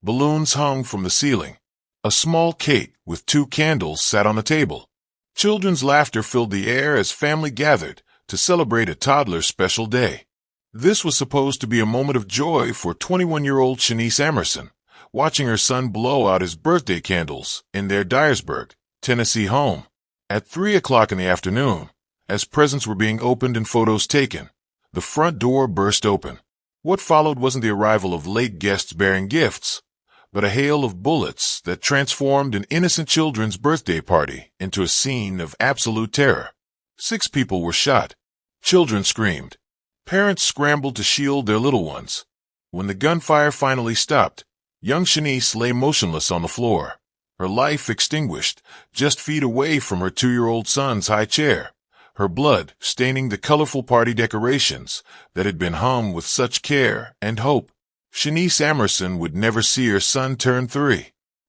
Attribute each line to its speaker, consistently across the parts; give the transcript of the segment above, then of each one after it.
Speaker 1: Balloons hung from the ceiling. A small cake with 2 candles sat on the table. Children's laughter filled the air as family gathered to celebrate a toddler's special day. This was supposed to be a moment of joy for 21-year-old Shanice Amerson, watching her son blow out his birthday candles in their Dyersburg, Tennessee home. At 3 o'clock in the afternoon, as presents were being opened and photos taken, the front door burst open. What followed wasn't the arrival of late guests bearing gifts, but a hail of bullets that transformed an innocent children's birthday party into a scene of absolute terror. 6 people were shot. Children screamed. Parents scrambled to shield their little ones. When the gunfire finally stopped, young Chenise lay motionless on the floor, her life extinguished, just feet away from her 2-year-old son's high chair, her blood staining the colorful party decorations that had been hung with such care and hope. Shanice Amerson would never see her son turn 3.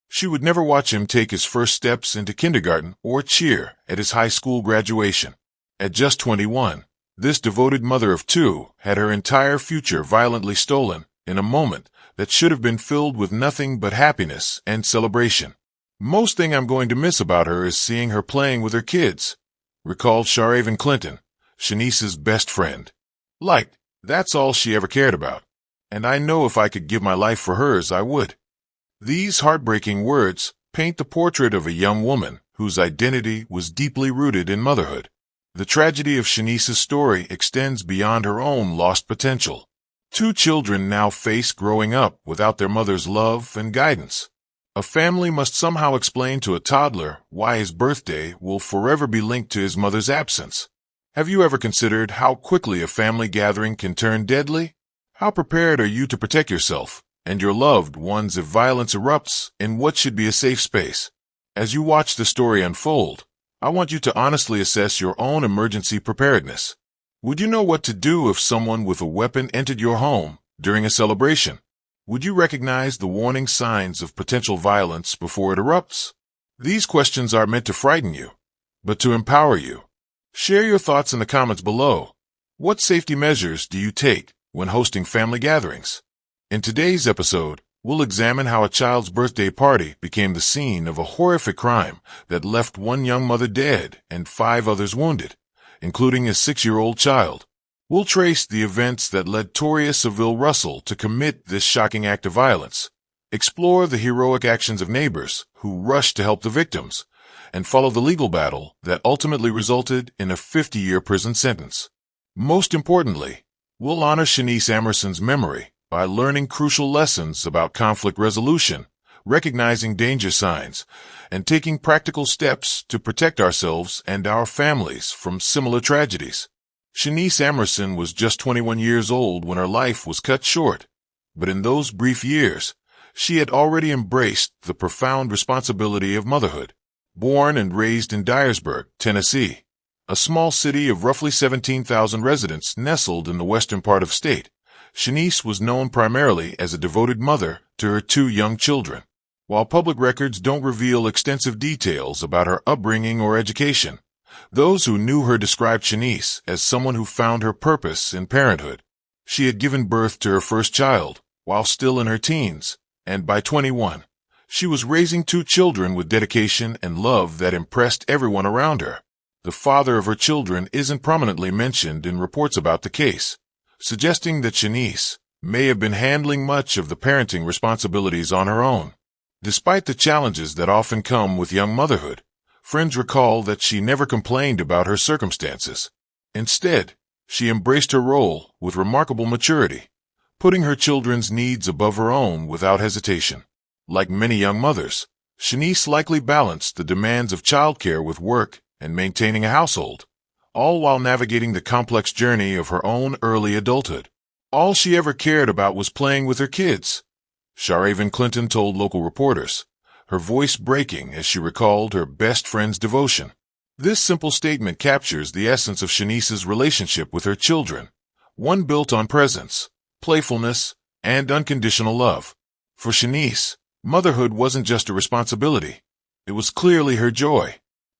Speaker 1: She would never watch him take his first steps into kindergarten or cheer at his high school graduation. At just 21, this devoted mother of 2 had her entire future violently stolen in a moment that should have been filled with nothing but happiness and celebration. Most thing I'm going to miss about her is seeing her playing with her kids, recalled Sharaven Clinton, Shanice's best friend. That's all she ever cared about. And I know if I could give my life for hers, I would. These heartbreaking words paint the portrait of a young woman whose identity was deeply rooted in motherhood. The tragedy of Shanice's story extends beyond her own lost potential. 2 children now face growing up without their mother's love and guidance. A family must somehow explain to a toddler why his birthday will forever be linked to his mother's absence. Have you ever considered how quickly a family gathering can turn deadly? How prepared are you to protect yourself and your loved ones if violence erupts in what should be a safe space? As you watch the story unfold, I want you to honestly assess your own emergency preparedness. Would you know what to do if someone with a weapon entered your home during a celebration? Would you recognize the warning signs of potential violence before it erupts? These questions aren't meant to frighten you, but to empower you. Share your thoughts in the comments below. What safety measures do you take when hosting family gatherings? In today's episode, we'll examine how a child's birthday party became the scene of a horrific crime that left 1 young mother dead and 5 others wounded, including a 6-year-old child. We'll trace the events that led Toria Seville Russell to commit this shocking act of violence, explore the heroic actions of neighbors who rushed to help the victims, and follow the legal battle that ultimately resulted in a 50-year prison sentence. Most importantly, we'll honor Shanice Amerson's memory by learning crucial lessons about conflict resolution, recognizing danger signs, and taking practical steps to protect ourselves and our families from similar tragedies. Shanice Amerson was just 21 years old when her life was cut short, but in those brief years, she had already embraced the profound responsibility of motherhood. Born and raised in Dyersburg, Tennessee, a small city of roughly 17,000 residents nestled in the western part of state, Shanice was known primarily as a devoted mother to her 2 young children. While public records don't reveal extensive details about her upbringing or education, those who knew her described Chenise as someone who found her purpose in parenthood. She had given birth to her first child while still in her teens, and by 21, she was raising 2 children with dedication and love that impressed everyone around her. The father of her children isn't prominently mentioned in reports about the case, suggesting that Chenise may have been handling much of the parenting responsibilities on her own. Despite the challenges that often come with young motherhood, friends recall that she never complained about her circumstances. Instead, she embraced her role with remarkable maturity, putting her children's needs above her own without hesitation. Like many young mothers, Chenise likely balanced the demands of childcare with work and maintaining a household, all while navigating the complex journey of her own early adulthood. All she ever cared about was playing with her kids, Sharaven Clinton told local reporters, her voice breaking as she recalled her best friend's devotion. This simple statement captures the essence of Shanice's relationship with her children, one built on presence, playfulness, and unconditional love. For Chenise, motherhood wasn't just a responsibility. It was clearly her joy.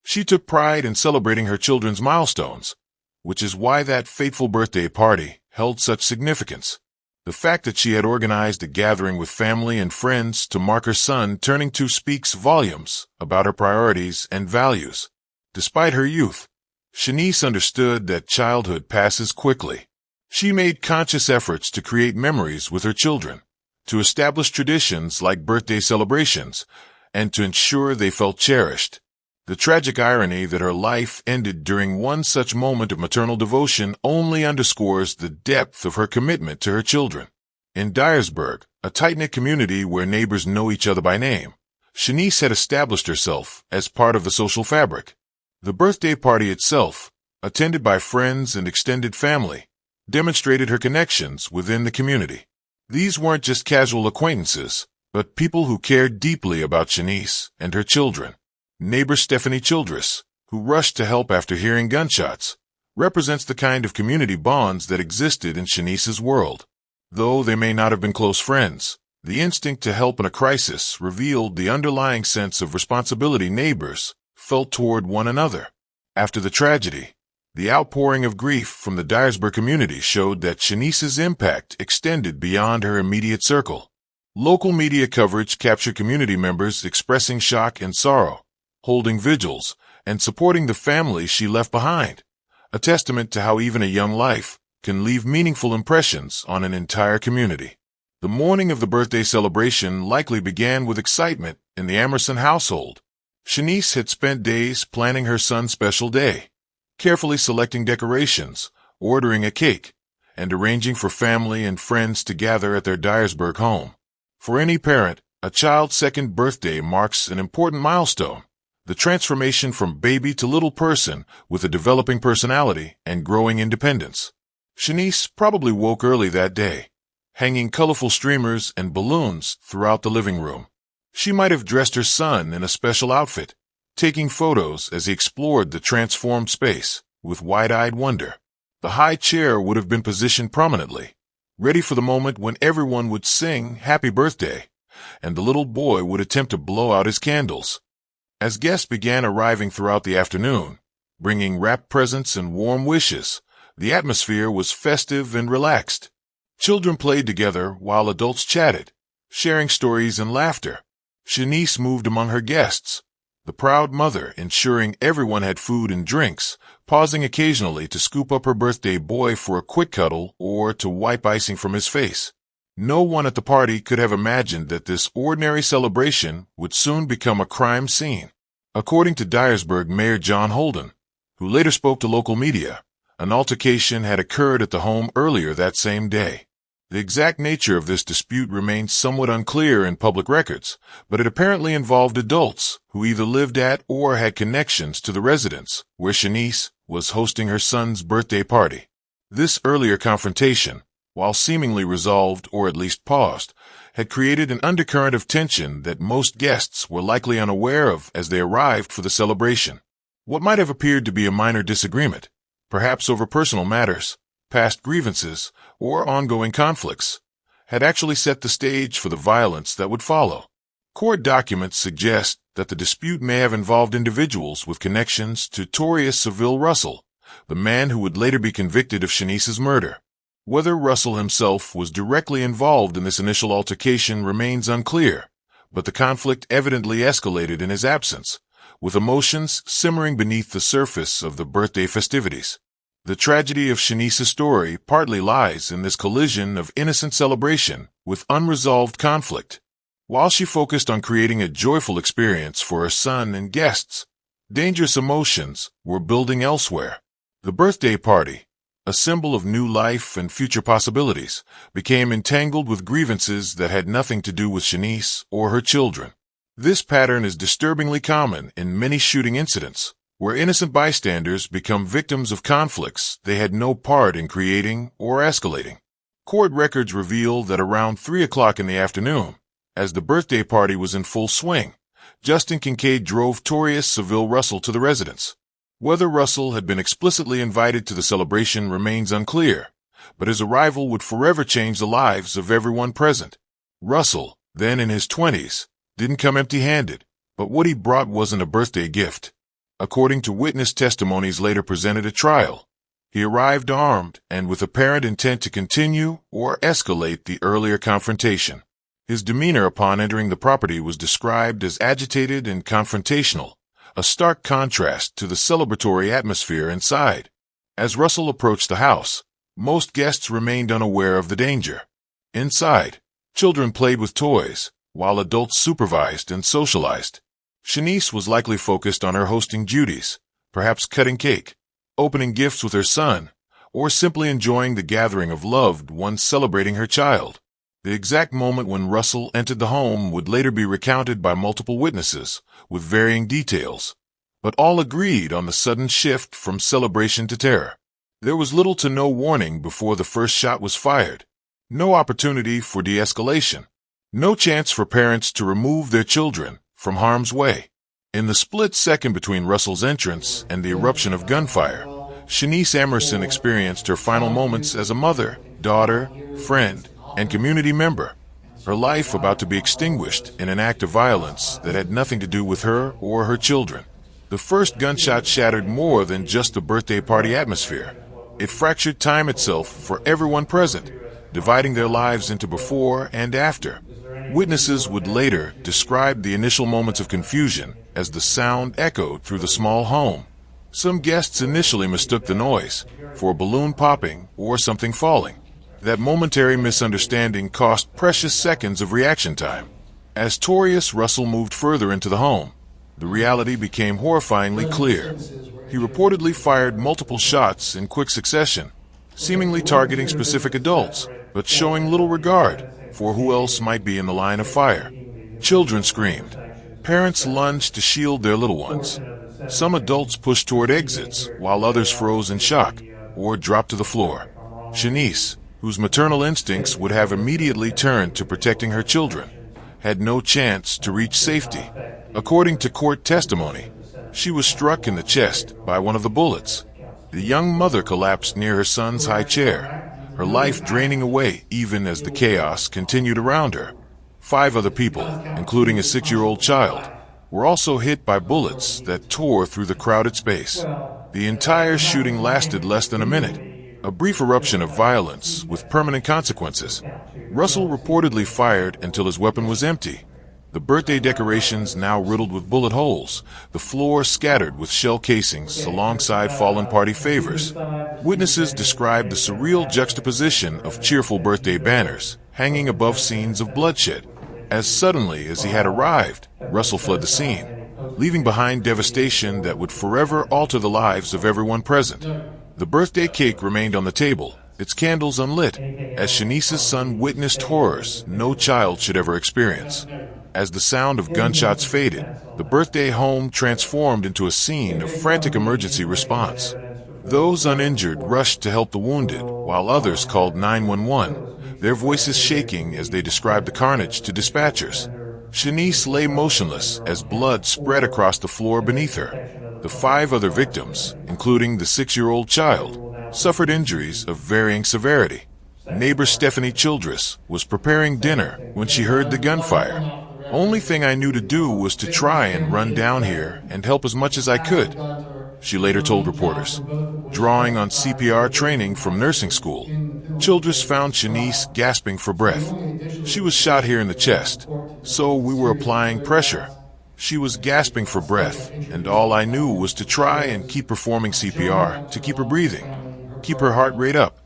Speaker 1: She took pride in celebrating her children's milestones, which is why that fateful birthday party held such significance. The fact that she had organized a gathering with family and friends to mark her son turning 2 speaks volumes about her priorities and values. Despite her youth, Shanice understood that childhood passes quickly. She made conscious efforts to create memories with her children, to establish traditions like birthday celebrations, and to ensure they felt cherished. The tragic irony that her life ended during one such moment of maternal devotion only underscores the depth of her commitment to her children. In Dyersburg, a tight-knit community where neighbors know each other by name, Shanice had established herself as part of the social fabric. The birthday party itself, attended by friends and extended family, demonstrated her connections within the community. These weren't just casual acquaintances, but people who cared deeply about Shanice and her children. Neighbor Stephanie Childress, who rushed to help after hearing gunshots, represents the kind of community bonds that existed in Shanice's world. Though they may not have been close friends, the instinct to help in a crisis revealed the underlying sense of responsibility neighbors felt toward one another. After the tragedy, the outpouring of grief from the Dyersburg community showed that Shanice's impact extended beyond her immediate circle. Local media coverage captured community members expressing shock and sorrow, holding vigils, and supporting the family she left behind, a testament to how even a young life can leave meaningful impressions on an entire community. The morning of the birthday celebration likely began with excitement in the Emerson household. Shanice had spent days planning her son's special day, carefully selecting decorations, ordering a cake, and arranging for family and friends to gather at their Dyersburg home. For any parent, a child's second birthday marks an important milestone, the transformation from baby to little person with a developing personality and growing independence. Shanice probably woke early that day, hanging colorful streamers and balloons throughout the living room. She might have dressed her son in a special outfit, taking photos as he explored the transformed space with wide-eyed wonder. The high chair would have been positioned prominently, ready for the moment when everyone would sing happy birthday, and the little boy would attempt to blow out his candles. As guests began arriving throughout the afternoon, bringing wrapped presents and warm wishes, the atmosphere was festive and relaxed. Children played together while adults chatted, sharing stories and laughter. Shanice moved among her guests, the proud mother ensuring everyone had food and drinks, pausing occasionally to scoop up her birthday boy for a quick cuddle or to wipe icing from his face. No one at the party could have imagined that this ordinary celebration would soon become a crime scene. According to Dyersburg Mayor John Holden, who later spoke to local media, an altercation had occurred at the home earlier that same day. The exact nature of this dispute remains somewhat unclear in public records, but it apparently involved adults who either lived at or had connections to the residence where Shanice was hosting her son's birthday party. This earlier confrontation, while seemingly resolved or at least paused, had created an undercurrent of tension that most guests were likely unaware of as they arrived for the celebration. What might have appeared to be a minor disagreement, perhaps over personal matters, past grievances, or ongoing conflicts, had actually set the stage for the violence that would follow. Court documents suggest that the dispute may have involved individuals with connections to Torius Seville Russell, the man who would later be convicted of Shanice's murder. Whether Russell himself was directly involved in this initial altercation remains unclear, but the conflict evidently escalated in his absence, with emotions simmering beneath the surface of the birthday festivities. The tragedy of Shanice's story partly lies in this collision of innocent celebration with unresolved conflict. While she focused on creating a joyful experience for her son and guests, dangerous emotions were building elsewhere. The birthday party, a symbol of new life and future possibilities, became entangled with grievances that had nothing to do with Shanice or her children. This pattern is disturbingly common in many shooting incidents, where innocent bystanders become victims of conflicts they had no part in creating or escalating. Court records reveal that around 3 o'clock in the afternoon, as the birthday party was in full swing, Justin Kincaid drove Torius Seville Russell to the residence. Whether Russell had been explicitly invited to the celebration remains unclear, but his arrival would forever change the lives of everyone present. Russell, then in his 20s, didn't come empty-handed, but what he brought wasn't a birthday gift. According to witness testimonies later presented at trial, He arrived armed and with apparent intent to continue or escalate the earlier confrontation. His demeanor upon entering the property was described as agitated and confrontational, a stark contrast to the celebratory atmosphere inside. As Russell approached the house, most guests remained unaware of the danger. Inside, children played with toys, while adults supervised and socialized. Shanice was likely focused on her hosting duties, perhaps cutting cake, opening gifts with her son, or simply enjoying the gathering of loved ones celebrating her child. The exact moment when Russell entered the home would later be recounted by multiple witnesses, with varying details, but all agreed on the sudden shift from celebration to terror. There was little to no warning before the first shot was fired. No opportunity for de-escalation. No chance for parents to remove their children from harm's way. In the split second between Russell's entrance and the eruption of gunfire, Shanice Emerson experienced her final moments as a mother, daughter, friend, and community member. Her life about to be extinguished in an act of violence that had nothing to do with her or her children. The first gunshot shattered more than just the birthday party atmosphere. It fractured time itself for everyone present, dividing their lives into before and after. Witnesses would later describe the initial moments of confusion as the sound echoed through the small home. Some guests initially mistook the noise for a balloon popping or something falling. That momentary misunderstanding cost precious seconds of reaction time. As Torius Russell moved further into the home, the reality became horrifyingly clear. He reportedly fired multiple shots in quick succession, seemingly targeting specific adults, but showing little regard for who else might be in the line of fire. Children screamed. Parents lunged to shield their little ones. Some adults pushed toward exits, while others froze in shock or dropped to the floor. Chenise, whose maternal instincts would have immediately turned to protecting her children, had no chance to reach safety. According to court testimony, she was struck in the chest by one of the bullets. The young mother collapsed near her son's high chair, her life draining away even as the chaos continued around her. 5 other people, including a 6-year-old child, were also hit by bullets that tore through the crowded space. The entire shooting lasted less than a minute, a brief eruption of violence with permanent consequences. Russell reportedly fired until his weapon was empty. The birthday decorations now riddled with bullet holes, the floor scattered with shell casings alongside fallen party favors. Witnesses described the surreal juxtaposition of cheerful birthday banners hanging above scenes of bloodshed. As suddenly as he had arrived, Russell fled the scene, leaving behind devastation that would forever alter the lives of everyone present. The birthday cake remained on the table, its candles unlit, as Shanice's son witnessed horrors no child should ever experience. As the sound of gunshots faded, the birthday home transformed into a scene of frantic emergency response. Those uninjured rushed to help the wounded, while others called 911, their voices shaking as they described the carnage to dispatchers. Chenise lay motionless as blood spread across the floor beneath her. The 5 other victims, including the 6-year-old child, suffered injuries of varying severity. Neighbor Stephanie Childress was preparing dinner when she heard the gunfire. Only thing I knew to do was to try and run down here and help as much as I could, she later told reporters. Drawing on CPR training from nursing school, Childress found Chenise gasping for breath. She was shot here in the chest, so we were applying pressure. She was gasping for breath, and all I knew was to try and keep performing CPR to keep her breathing, keep her heart rate up.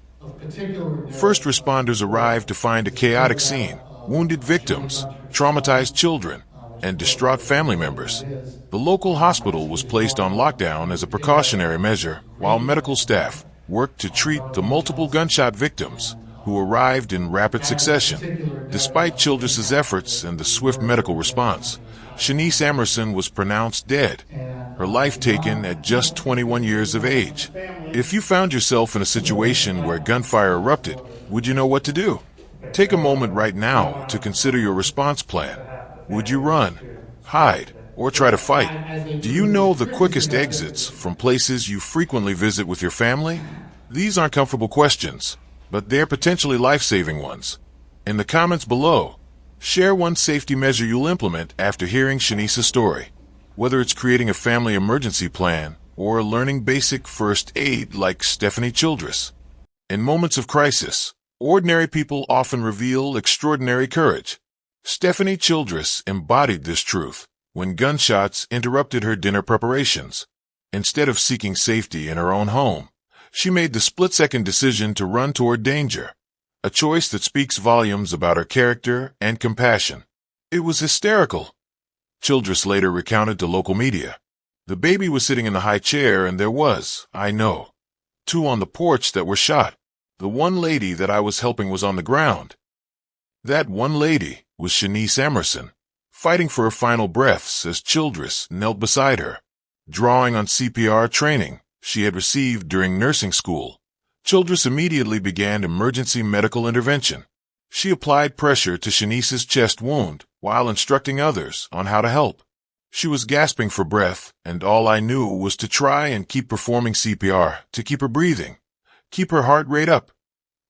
Speaker 1: First responders arrived to find a chaotic scene, wounded victims, traumatized children, and distraught family members. The local hospital was placed on lockdown as a precautionary measure, while medical staff worked to treat the multiple gunshot victims who arrived in rapid succession. Despite Childress's efforts and the swift medical response, Shanice Amerson was pronounced dead, her life taken at just 21 years of age. If you found yourself in a situation where gunfire erupted, would you know what to do? Take a moment right now to consider your response plan. Would you run, hide, or try to fight? Do you know the quickest exits from places you frequently visit with your family? These aren't comfortable questions, but they're potentially life-saving ones. In the comments below, share one safety measure you'll implement after hearing Shanice's story. Whether it's creating a family emergency plan, or learning basic first aid like Stephanie Childress. In moments of crisis, ordinary people often reveal extraordinary courage. Stephanie Childress embodied this truth when gunshots interrupted her dinner preparations. Instead of seeking safety in her own home, she made the split-second decision to run toward danger, a choice that speaks volumes about her character and compassion. It was hysterical, Childress later recounted to local media. The baby was sitting in the high chair and there was, I know, 2 on the porch that were shot. The one lady that I was helping was on the ground. That one lady was Shanice Emerson, fighting for her final breaths as Childress knelt beside her. Drawing on CPR training she had received during nursing school, Childress immediately began emergency medical intervention. She applied pressure to Shanice's chest wound while instructing others on how to help. She was gasping for breath, and all I knew was to try and keep performing CPR to keep her breathing, keep her heart rate up,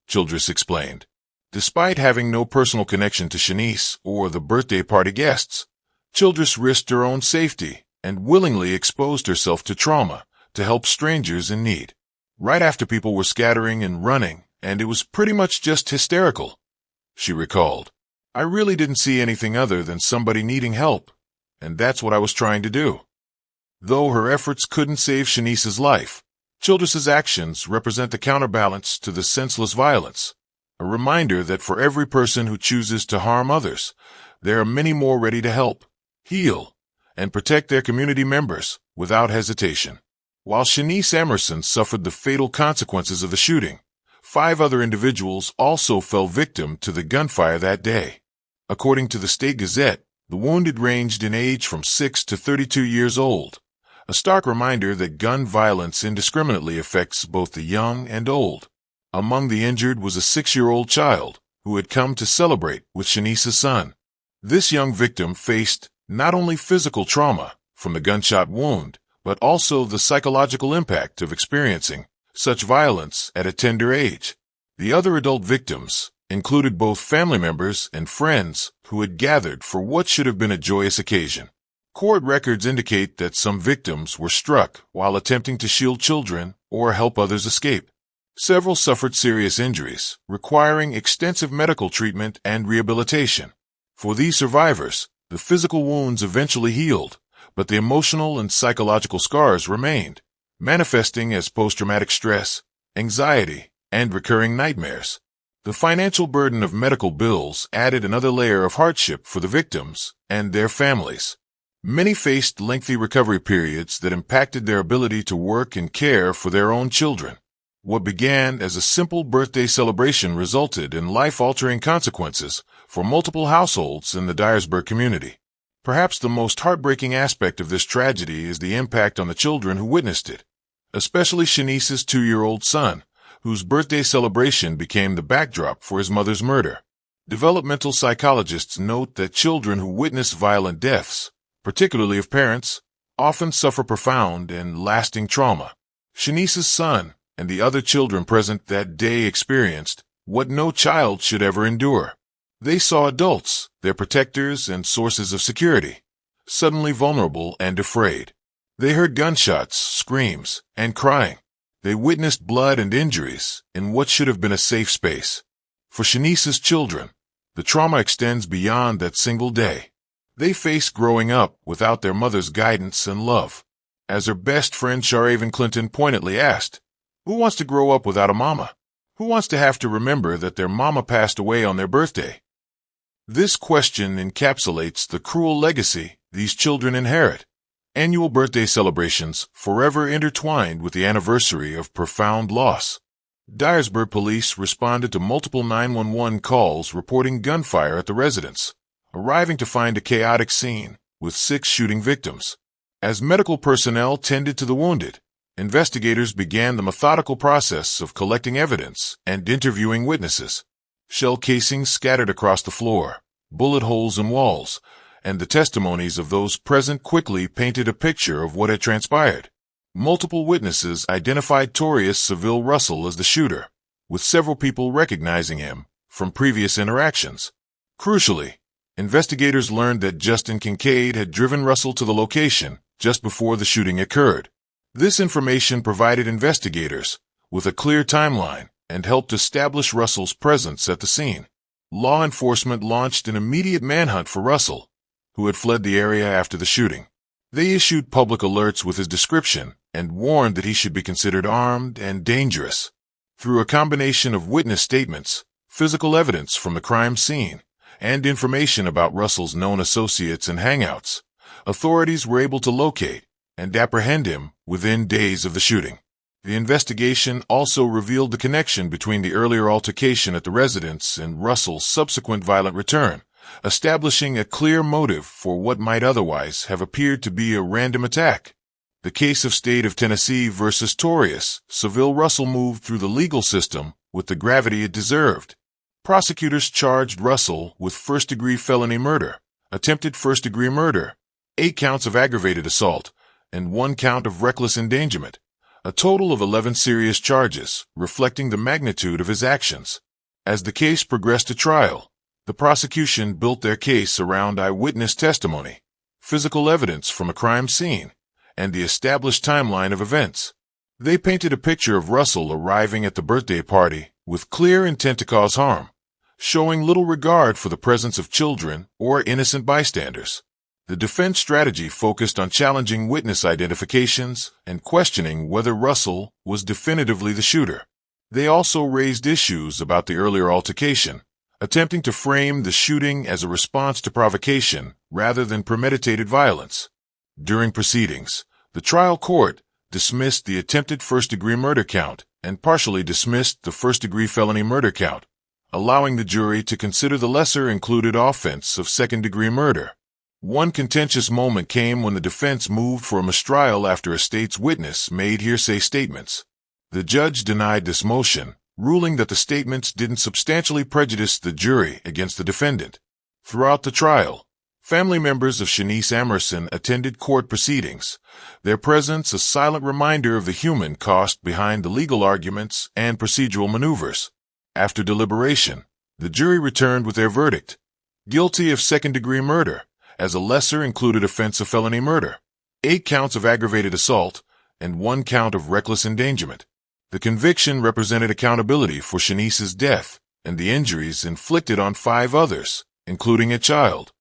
Speaker 1: Childress explained. Despite having no personal connection to Chenise or the birthday party guests, Childress risked her own safety and willingly exposed herself to trauma to help strangers in need. Right after people were scattering and running, and it was pretty much just hysterical, she recalled. I really didn't see anything other than somebody needing help, and that's what I was trying to do. Though her efforts couldn't save Shanice's life, Childress's actions represent the counterbalance to the senseless violence, a reminder that for every person who chooses to harm others, there are many more ready to help, heal, and protect their community members without hesitation. While Shanice Amerson suffered the fatal consequences of the shooting, 5 other individuals also fell victim to the gunfire that day. According to the State Gazette, the wounded ranged in age from 6 to 32 years old, a stark reminder that gun violence indiscriminately affects both the young and old. Among the injured was a 6-year-old child who had come to celebrate with Shanice's son. This young victim faced not only physical trauma from the gunshot wound, but also the psychological impact of experiencing such violence at a tender age. The other adult victims included both family members and friends who had gathered for what should have been a joyous occasion. Court records indicate that some victims were struck while attempting to shield children or help others escape. Several suffered serious injuries, requiring extensive medical treatment and rehabilitation. For these survivors, the physical wounds eventually healed, but the emotional and psychological scars remained, manifesting as post-traumatic stress, anxiety, and recurring nightmares. The financial burden of medical bills added another layer of hardship for the victims and their families. Many faced lengthy recovery periods that impacted their ability to work and care for their own children. What began as a simple birthday celebration resulted in life-altering consequences for multiple households in the Dyersburg community. Perhaps the most heartbreaking aspect of this tragedy is the impact on the children who witnessed it, especially Shanice's 2-year-old son, whose birthday celebration became the backdrop for his mother's murder. Developmental psychologists note that children who witness violent deaths, particularly of parents, often suffer profound and lasting trauma. Shanice's son and the other children present that day experienced what no child should ever endure. They saw adults, their protectors and sources of security, suddenly vulnerable and afraid. They heard gunshots, screams, and crying. They witnessed blood and injuries in what should have been a safe space. For Shanice's children, the trauma extends beyond that single day. They face growing up without their mother's guidance and love. As her best friend Sharaven Clinton pointedly asked, "Who wants to grow up without a mama? Who wants to have to remember that their mama passed away on their birthday?" This question encapsulates the cruel legacy these children inherit. Annual birthday celebrations forever intertwined with the anniversary of profound loss. Dyersburg police responded to multiple 911 calls reporting gunfire at the residence, arriving to find a chaotic scene with 6 shooting victims. As medical personnel tended to the wounded, investigators began the methodical process of collecting evidence and interviewing witnesses. Shell casings scattered across the floor, bullet holes in walls, and the testimonies of those present quickly painted a picture of what had transpired. Multiple witnesses identified Torius Seville Russell as the shooter, with several people recognizing him from previous interactions. Crucially, investigators learned that Justin Kincaid had driven Russell to the location just before the shooting occurred. This information provided investigators with a clear timeline and helped establish Russell's presence at the scene. Law enforcement launched an immediate manhunt for Russell, who had fled the area after the shooting. They issued public alerts with his description and warned that he should be considered armed and dangerous. Through a combination of witness statements, physical evidence from the crime scene, and information about Russell's known associates and hangouts, authorities were able to locate and apprehend him within days of the shooting. The investigation also revealed the connection between the earlier altercation at the residence and Russell's subsequent violent return, establishing a clear motive for what might otherwise have appeared to be a random attack. The case of State of Tennessee versus Torius, Seville Russell moved through the legal system with the gravity it deserved. Prosecutors charged Russell with first-degree felony murder, attempted first-degree murder, 8 counts of aggravated assault, and 1 count of reckless endangerment, a total of 11 serious charges, reflecting the magnitude of his actions. As the case progressed to trial, the prosecution built their case around eyewitness testimony, physical evidence from a crime scene, and the established timeline of events. They painted a picture of Russell arriving at the birthday party with clear intent to cause harm, showing little regard for the presence of children or innocent bystanders. The defense strategy focused on challenging witness identifications and questioning whether Russell was definitively the shooter. They also raised issues about the earlier altercation, attempting to frame the shooting as a response to provocation rather than premeditated violence. During proceedings, the trial court dismissed the attempted first-degree murder count and partially dismissed the first-degree felony murder count, allowing the jury to consider the lesser included offense of second-degree murder. One contentious moment came when the defense moved for a mistrial after a state's witness made hearsay statements. The judge denied this motion, ruling that the statements didn't substantially prejudice the jury against the defendant. Throughout the trial, family members of Shanice Amerson attended court proceedings, their presence a silent reminder of the human cost behind the legal arguments and procedural maneuvers. After deliberation, the jury returned with their verdict: guilty of second-degree murder, as a lesser included offense of felony murder, 8 counts of aggravated assault, and 1 count of reckless endangerment. The conviction represented accountability for Shanice's death and the injuries inflicted on 5 others, including a child.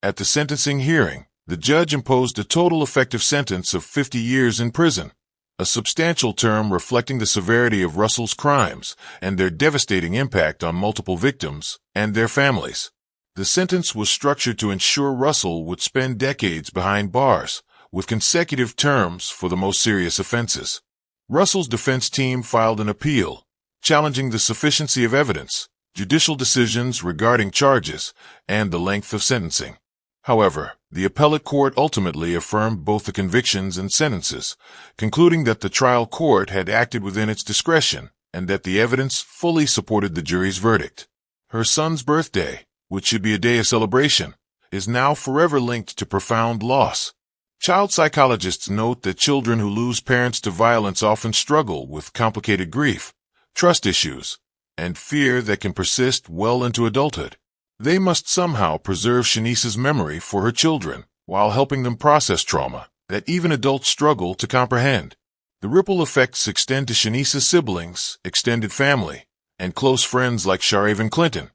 Speaker 1: At the sentencing hearing, the judge imposed a total effective sentence of 50 years in prison, a substantial term reflecting the severity of Russell's crimes and their devastating impact on multiple victims and their families. The sentence was structured to ensure Russell would spend decades behind bars, with consecutive terms for the most serious offenses. Russell's defense team filed an appeal, challenging the sufficiency of evidence, judicial decisions regarding charges, and the length of sentencing. However, the appellate court ultimately affirmed both the convictions and sentences, concluding that the trial court had acted within its discretion and that the evidence fully supported the jury's verdict. Her son's birthday, which should be a day of celebration, is now forever linked to profound loss. Child psychologists note that children who lose parents to violence often struggle with complicated grief, trust issues, and fear that can persist well into adulthood. They must somehow preserve Shanice's memory for her children while helping them process trauma that even adults struggle to comprehend. The ripple effects extend to Shanice's siblings, extended family, and close friends like Sharaven Clinton,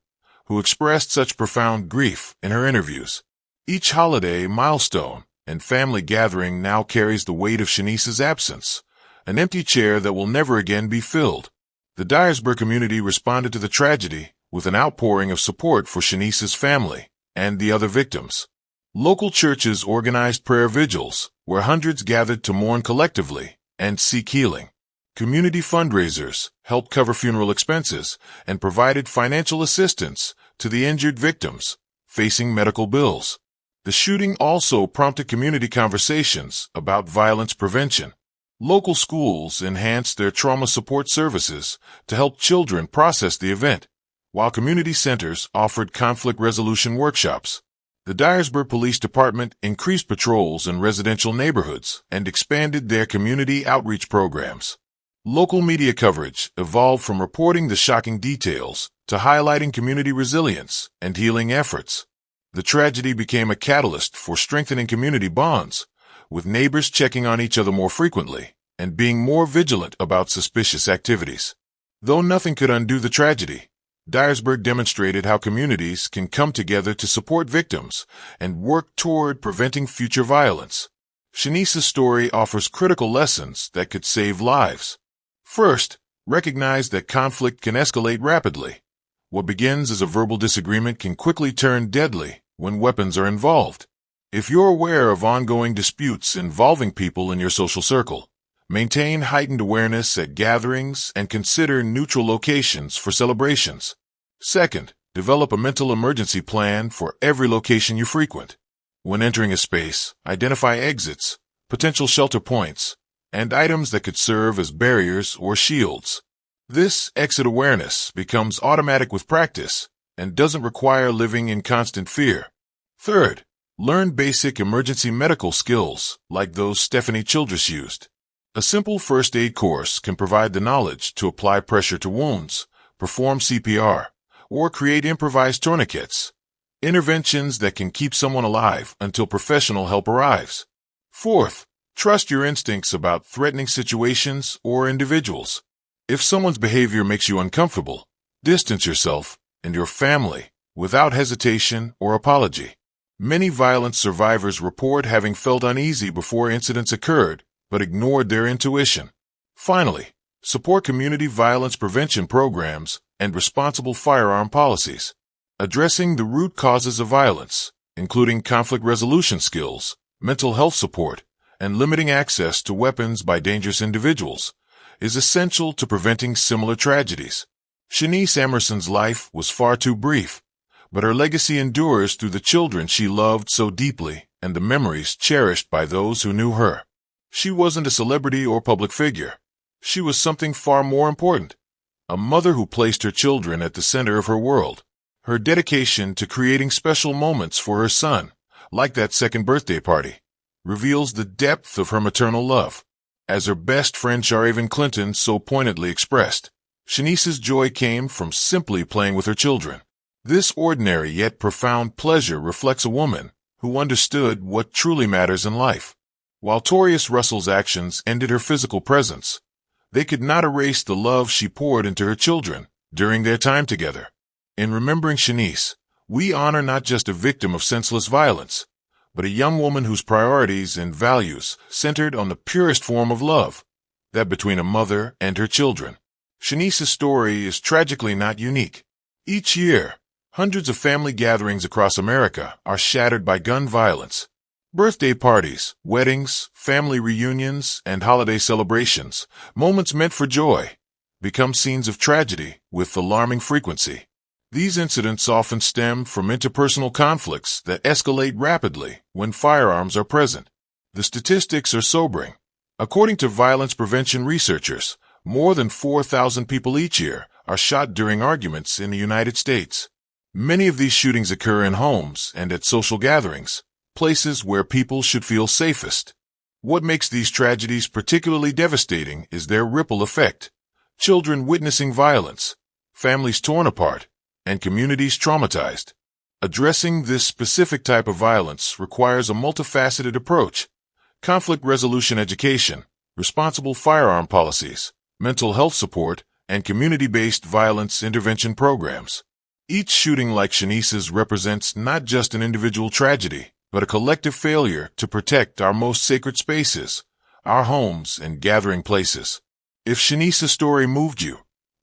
Speaker 1: who expressed such profound grief in her interviews. Each holiday milestone and family gathering now carries the weight of Shanice's absence, an empty chair that will never again be filled. The Dyersburg community responded to the tragedy with an outpouring of support for Shanice's family and the other victims. Local churches organized prayer vigils, where hundreds gathered to mourn collectively and seek healing. Community fundraisers helped cover funeral expenses and provided financial assistance to the injured victims facing medical bills. The shooting also prompted community conversations about violence prevention. Local schools enhanced their trauma support services to help children process the event, while community centers offered conflict resolution workshops. The Dyersburg Police Department increased patrols in residential neighborhoods and expanded their community outreach programs. Local media coverage evolved from reporting the shocking details to highlighting community resilience and healing efforts. The tragedy became a catalyst for strengthening community bonds, with neighbors checking on each other more frequently and being more vigilant about suspicious activities. Though nothing could undo the tragedy, Dyersburg demonstrated how communities can come together to support victims and work toward preventing future violence. Shanice's story offers critical lessons that could save lives. First, recognize that conflict can escalate rapidly. What begins as a verbal disagreement can quickly turn deadly when weapons are involved. If you're aware of ongoing disputes involving people in your social circle, maintain heightened awareness at gatherings and consider neutral locations for celebrations. Second, develop a mental emergency plan for every location you frequent. When entering a space, identify exits, potential shelter points, and items that could serve as barriers or shields. This exit awareness becomes automatic with practice and doesn't require living in constant fear. Third, learn basic emergency medical skills like those Stephanie Childress used. A simple first aid course can provide the knowledge to apply pressure to wounds, perform CPR, or create improvised tourniquets, interventions that can keep someone alive until professional help arrives. Fourth, trust your instincts about threatening situations or individuals. If someone's behavior makes you uncomfortable, distance yourself and your family without hesitation or apology. Many violence survivors report having felt uneasy before incidents occurred, but ignored their intuition. Finally, support community violence prevention programs and responsible firearm policies. Addressing the root causes of violence, including conflict resolution skills, mental health support, and limiting access to weapons by dangerous individuals, is essential to preventing similar tragedies. Shanice Emerson's life was far too brief, but her legacy endures through the children she loved so deeply and the memories cherished by those who knew her. She wasn't a celebrity or public figure. She was something far more important, a mother who placed her children at the center of her world. Her dedication to creating special moments for her son, like that second birthday party, reveals the depth of her maternal love. As her best friend Sharayvon Clinton so poignantly expressed, Shanice's joy came from simply playing with her children. This ordinary yet profound pleasure reflects a woman who understood what truly matters in life. While Torius Russell's actions ended her physical presence, they could not erase the love she poured into her children during their time together. In remembering Chenise, we honor not just a victim of senseless violence, but a young woman whose priorities and values centered on the purest form of love, that between a mother and her children. Shanice's story is tragically not unique. Each year, hundreds of family gatherings across America are shattered by gun violence. Birthday parties, weddings, family reunions, and holiday celebrations, moments meant for joy, become scenes of tragedy with alarming frequency. These incidents often stem from interpersonal conflicts that escalate rapidly when firearms are present. The statistics are sobering. According to violence prevention researchers, more than 4,000 people each year are shot during arguments in the United States. Many of these shootings occur in homes and at social gatherings, places where people should feel safest. What makes these tragedies particularly devastating is their ripple effect. Children witnessing violence, families torn apart, and communities traumatized. Addressing this specific type of violence requires a multifaceted approach: conflict resolution education, responsible firearm policies, mental health support, and community-based violence intervention programs. Each shooting like Shanice's represents not just an individual tragedy, but a collective failure to protect our most sacred spaces, our homes and gathering places. If Shanice's story moved you,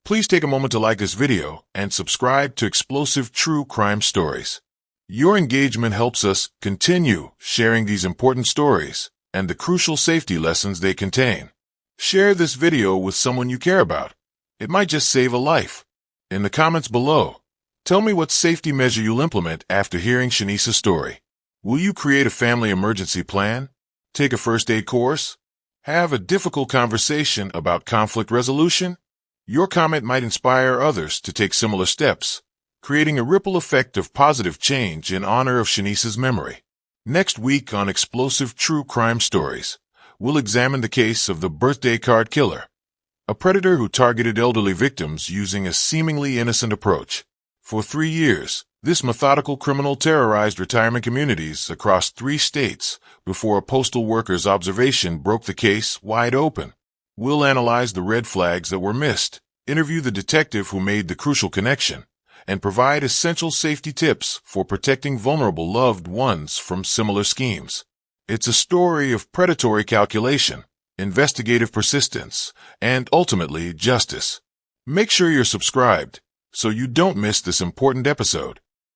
Speaker 1: please take a moment to like this video and subscribe to Explosive True Crime Stories. Your engagement helps us continue sharing these important stories and the crucial safety lessons they contain. Share this video with someone you care about. It might just save a life. In the comments below, tell me what safety measure you'll implement after hearing Shanice's story. Will you create a family emergency plan? Take a first aid course? Have a difficult conversation about conflict resolution? Your comment might inspire others to take similar steps, creating a ripple effect of positive change in honor of Shanice's memory. Next week on Explosive True Crime Stories, we'll examine the case of the birthday card killer, a predator who targeted elderly victims using a seemingly innocent approach. For 3 years, this methodical criminal terrorized retirement communities across 3 states before a postal worker's observation broke the case wide open. We'll analyze the red flags that were missed, interview the detective who made the crucial connection, and provide essential safety tips for protecting vulnerable loved ones from similar schemes. It's a story of predatory calculation, investigative persistence, and ultimately justice. Make sure you're subscribed so you don't miss this important episode.